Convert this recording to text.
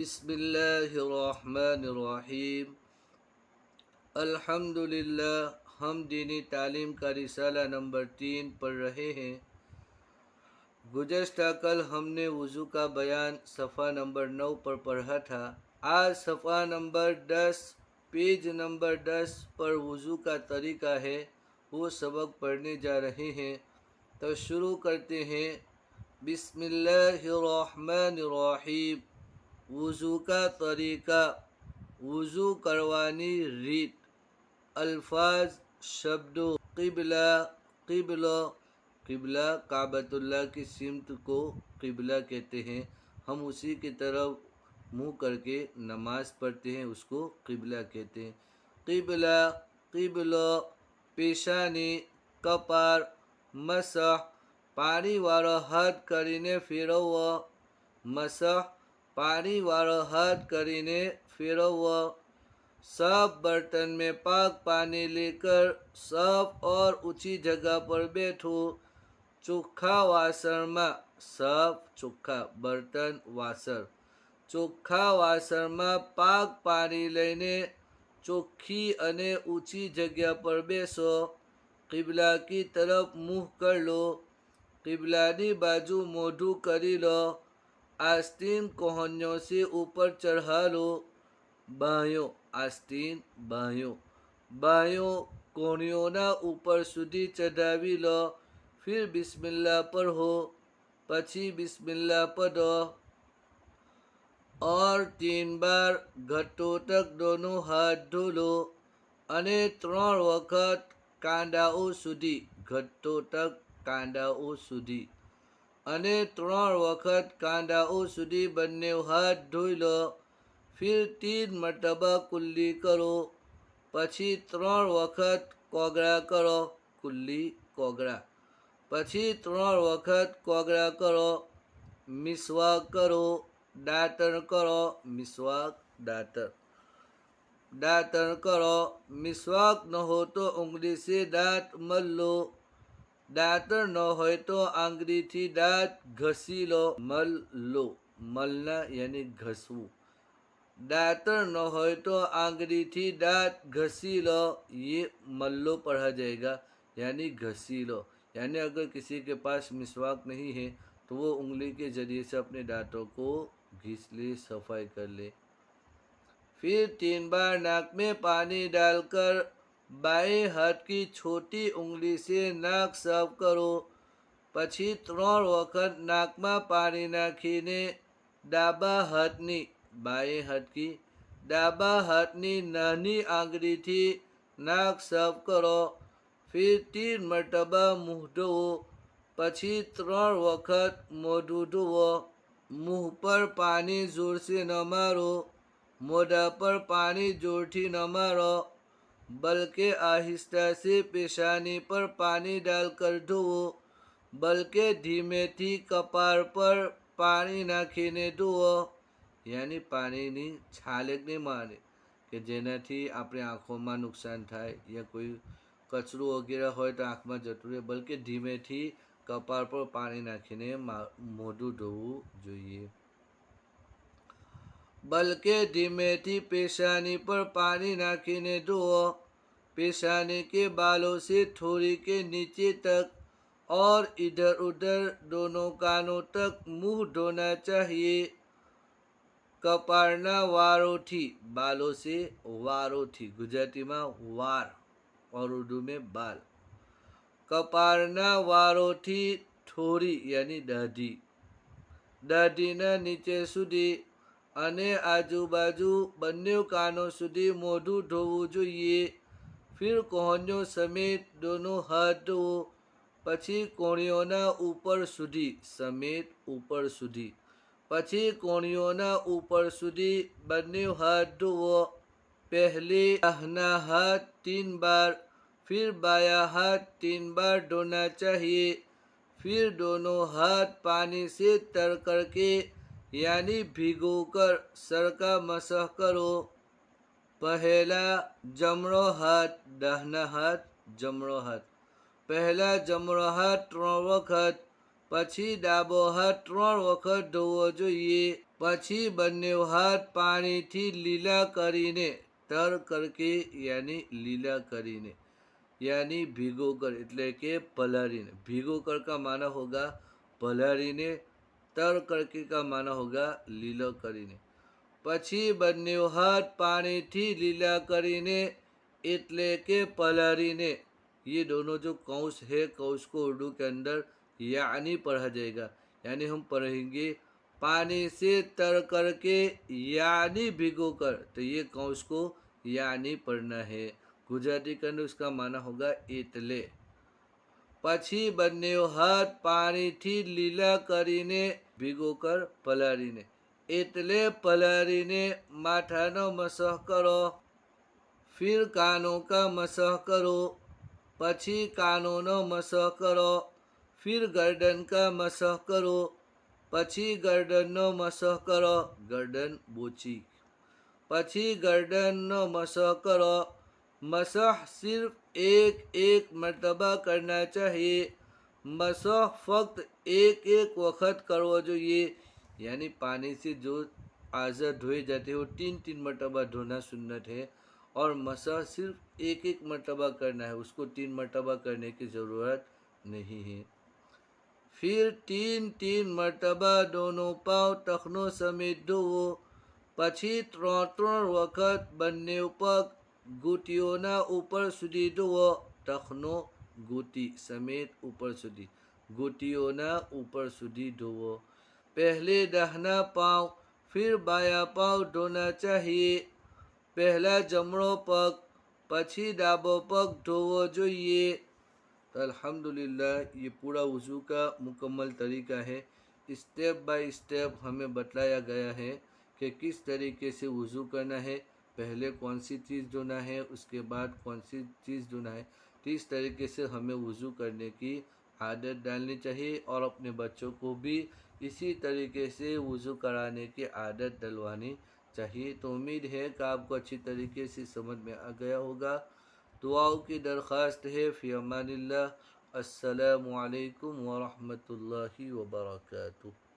बिस्मिल्लाहिर्रहमानिर्रहीम। अल्हम्दुलिल्लाह। हम दीनी तालीम का रिसाला नंबर 3 पढ़ रहे हैं। गुज़श्ता कल हमने वज़ू का बयान सफ़ा नंबर 9 पर पढ़ा था। आज सफ़ा नंबर 10 पेज नंबर 10 पर वज़ू का तरीका है, वो सबक पढ़ने जा रहे हैं। तो शुरू करते हैं। बिस्मिल्लाहिर्रहमानिर्रहीम। वज़ू का तरीका, वज़ू करवानी रीत, अल्फाज शब्दों। क़िबला, क़िबला, क़िबला काबतुल्लाह की सिमत को क़िबला कहते हैं। हम उसी की तरफ मुँह करके नमाज पढ़ते हैं, उसको क़िबला कहते हैं। क़िबला, क़िबला, पेशानी, कपार, मसह, पानी वाળો હાથ કરીને ફેરવવો, મસહ, पानी वाળો हाथ કરીને फेरवो। साफ बर्तन में पाक पानी लेकर साफ और ऊंची जगह पर बैठो। ચોખ્ખા વાસણમાં, સાફ ચોખ્ખા બર્તન વાસણ, ચોખ્ખા વાસણમાં પાક પાણી લઈને ચોખ્ખી અને ઊંચી જગ્યા પર બેસો। क़िबला की तरफ मुँह कर लो। क़िबलानी बाजू मोढू करी लो। आस्तीन कोहनियों से ऊपर चढ़ा लो। बायों, आस्तीन बायों, बायों कोहनियोना ऊपर सुधी चढ़ावी लो। फिर बिस्मिल्लाह पढ़ो, पछी बिस्मिल्लाह पढ़ो और 3 बार घट्टो तक दोनों हाथ धो लो અને 3 વખત કાંડાઓ સુધી, ઘટ્ટો તક કાંડાઓ સુધી અને 3 વખત કાંડાઓ સુધી બંને હાથ ધોઈ લો। फिर 3 મરતબા કુલ્લી કરો, પછી 3 વખત કોગળા કરો, કુલ્લી કોગળા, પછી 3 વખત કોગળા કરો। મિસવાક કરો, દાંતણ કરો, મિસવાક દાંતણ, दांतन करो। मिसवाक न हो तो उंगली से दांत मल लो। दांतन न हो तो आंगળી थी दांत घसी लो, मल लो, मलना यानी घसવું। दांतन न हो तो आंगળી थी दांत घसी लो, ये मल्लो पढ़ा जाएगा यानी घसी लो। यानी अगर किसी के पास मिसवाक नहीं है तो वो उंगली के जरिए से अपने दांतों को घिस ले, सफाई कर ले। फिर 3 बार नाक में पानी डालकर बाएं हाथ की छोटी उंगली से नाक साफ करो। પછી 3 વખત નાકમાં પાણી નાખીને ડાબા હાથની, બાएं हाथ की ડાબા હાથની નાની આંગળીથી નાક સાફ કરો। फिर 3 મરતબા મુંહ ધોવો, પછી 3 વખત મોઢું ધોવો। मुँह पर पानी जोर से न मारो, मोढ़ा पर पानी जोरથી न मारो, बल्कि आहिस्ता से पेशानी पर पानी डालकर धोवो। बल्कि धीमेથી कपार पर पानी નાખીને ધોવો। यानी પાણીની છાલક નહીં મારે કે જેનાથી આપણે આંખોમાં નુકસાન થાય या કોઈ કચરું વગેરે હોય તો આંખમાં જતું રહે, બલ્કि ધીમેથી કપાળ પર પાણી નાખીને મોઢું ધોવું જોઈએ। बल्कि धीमेથી पेशानी पर पानी नाखीने धोओ। पेशानी के बालों से ठोड़ी के नीचे तक और इधर उधर दोनों कानों तक मुंह धोना चाहिए। कपाळના વારોથી, बालों से वारोથી, गुजराती में वार और उर्दू में बाल। कपाळના વારોથી ठोड़ी यानी दाढ़ी, दाढ़ीના નીચે સુધી અને આજુબાજુ બંને કાનો સુધી મોઢું ધોવું જોઈએ। फिर કોહણીઓ સમેત दोनों हाथ ધોવો। પછી કોણીઓના ઉપર સુધી, સમેત ઉપર સુધી, પછી કોણીઓના ઉપર સુધી બંને हाथ ધોવો। पहले दाहिना हाथ 3 बार, फिर बायां हाथ 3 बार धोना चाहिए। फिर दोनों हाथ पानी से तर करके यानी भिगोकर सरका मसह करो। पहला जमणो हाथ, दाहिना हाथ, जमणो हाथ, पहला जमणो हाथ 3 વખત, પછી ડાબો હાથ 3 વખત ધોવો જોઈએ। પછી બંને હાથ પાણીથી લીલા કરીને, तर करके यानी लीला करीने, यानी भीगो कर એટલે કે पलारीने। भीगो कर का माना होगा पलारीने, तर करके का माना होगा लीला करीने। પછી બંને હાથ પાણીથી લીલા કરીને એટલે કે पलारीने, ये दोनों जो कौंस है, कौंस को उर्दू के अंदर यानी पढ़ा जाएगा। यानी हम पढ़ेंगे पानी से तर करके यानी भिगो कर, तो ये कौंस को यानी पढ़ना है। गुजराती के अंदर उसका माना होगा एतले। પછી બંને હાથ પાણીથી લીલા કરીને ભીગો કર પલાળીને, એટલે પલાળીને માથાનો મસહ કરો, फिर कानों का मसह करो, પછી કાનોનો મસહ કરો, फिर गर्दन का मसह करो, પછી गर्दनનો મસહ કરો, गर्दन બોચી, પછી गर्दनનો મસહ કરો। मसह सिर्फ एक एक मरतबा करना चाहिए। मसह फक्त एक एक वक्त करવો જોઈએ। यानी पानी से जो आज़ा धोए जाते हैं वो 3-3 मरतबा धोना सुन्नत है, और मसह सिर्फ एक एक मरतबा करना है, उसको 3 मरतबा करने की ज़रूरत नहीं है। फिर 3-3 मरतबा दोनों पाँव टखनों समेत धोવો, પછી 3-3 વખત બંને પગ ઘૂંટીઓના ઉપર સુધી ધોવો। ટખનો ઘૂંટી સમેત ઉપર સુધી, ઘૂંટીઓના ઉપર સુધી ધોવો। पहले दाहिना पाँव फिर बायां पाँव धोना चाहिए। पहला जमणो पग પછી ડાબો પગ ધોવો જોઈએ। तो अल्हम्दुलिल्लाह ये पूरा वज़ू का मुकम्मल तरीका है। स्टेप बाय स्टेप हमें बतलाया गया है कि किस तरीके से वज़ू करना है, पहले कौन सी चीज़ धोना है, उसके बाद कौन सी चीज़ धोना है। तो इस तरीके से हमें वज़ू करने की आदत डालनी चाहिए, और अपने बच्चों को भी इसी तरीके से वज़ू कराने की आदत डलवानी चाहिए। तो उम्मीद है कि आपको अच्छी तरीके से समझ में आ गया होगा। दुआओं की दरख्वास्त है। फ़ी अमानिल्लाह। अस्सलामु अलैकुम व रहमतुल्लाहि व बरकातुहू।